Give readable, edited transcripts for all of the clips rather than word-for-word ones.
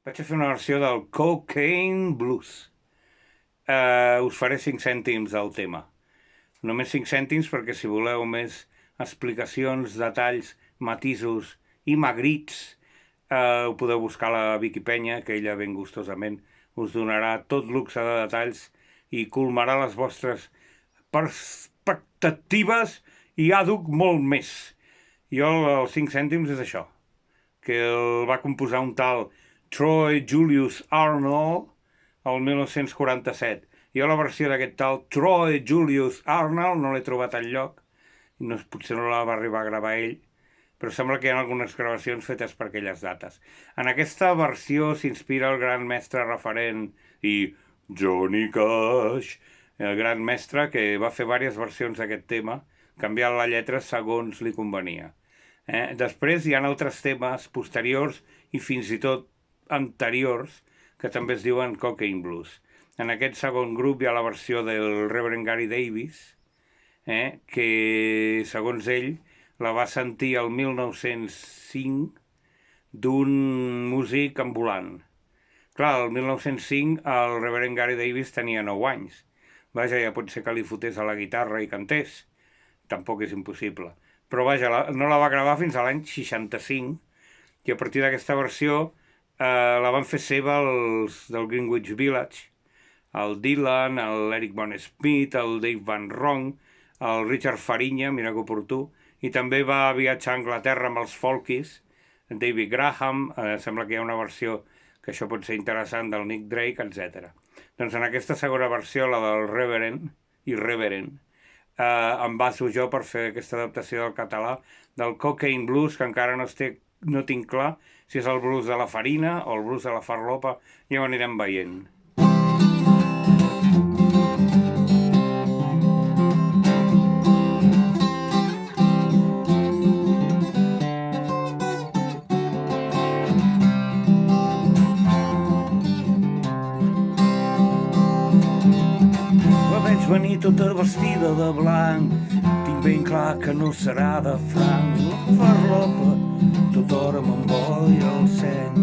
Vaig a fer una versió del Cocaine Blues. Us faré 5 cèntims del tema. Només 5 cèntims perquè si voleu més explicacions, detalls, matisos i magrits, ho podeu buscar a la Vicky Penya, que ella ben gustosament us donarà tot luxe de detalls i colmarà les vostres expectatives i àduc molt més. Jo els 5 cèntims és això, que el va composar un tal Troy Julius Arnold el 1947. Jo la versió d'aquest tal Troy Julius Arnold no l'he trobat enlloc, no, potser no la va arribar a gravar ell, però sembla que hi ha algunes gravacions fetes per aquelles dates. En aquesta versió s'inspira el gran mestre referent i Johnny Cash, el gran mestre que va fer diverses versions d'aquest tema, canviant la lletra segons li convenia. Després hi ha altres temes posteriors i fins i tot anteriors que també es diuen Cocaine Blues. En aquest segon grup hi ha la versió del Reverend Gary Davis, que segons ell la va sentir el 1905 d'un músic ambulant. Clar, el 1905 el Reverend Gary Davis tenia 9 anys. Vaja, ja pot ser que li fotés a la guitarra i cantés. Tampoc és impossible. Però vaja, no la va gravar fins a l'any 65, i a partir d'aquesta versió la van fer seva els del Greenwich Village, el Dylan, l'Eric Von Smith, el Dave Van Ronk, el Richard Fariña, mira que oportú, i també va viatjar a Anglaterra amb els folkies, David Graham, sembla que hi ha una versió que això pot ser interessant, del Nick Drake, etc. Doncs en aquesta segona versió, la del Reverend i Reverend, em baso jo per fer aquesta adaptació del català del Cocaine Blues, que encara no tinc clar si és el blues de la farina o el blues de la farlopa, ja ho anirem veient. La veig venir tota vestida de blanc, tinc ben clar que no serà de franc. La farlopa tota hora m'emboira el seny.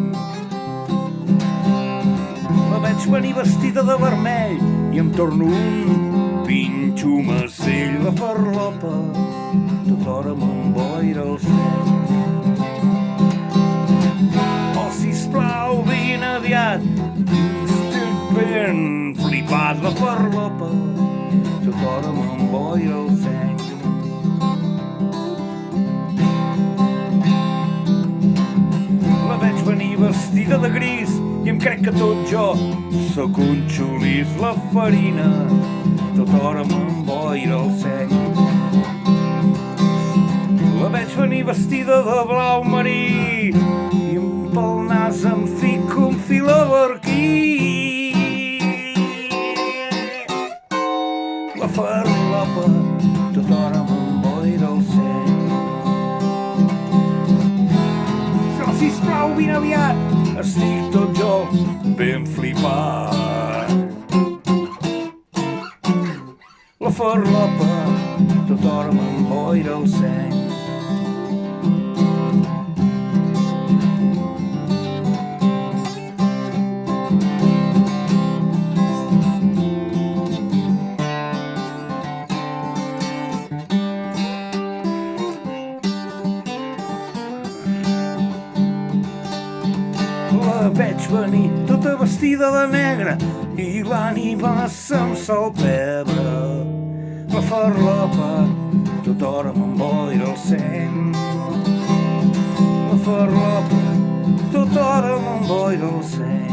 La veig venir vestida de vermell i em torno un pinxo macell. La farlopa tota hora m'emboira el seny. Oh, sisplau, vine aviat, estic ben flipat. La farlopa tota hora m'emboira el seny. La veig venir vestida de gris i em crec que tot jo sóc un xulís. La farina tota hora m'emboira el seny. La veig venir vestida de blau marí i pel nas em fico un filaberquí. La farlopa tota hora m'emboira el seny. Sisplau, vine aviat, estic tot jo ben flipat. La farlopa tota hora m'emboira el seny. La veig venir tota vestida de negre i l'ànima se'm sol pebre. La farlopa tota hora m'emboira el seny. La farlopa tota hora m'emboira el seny.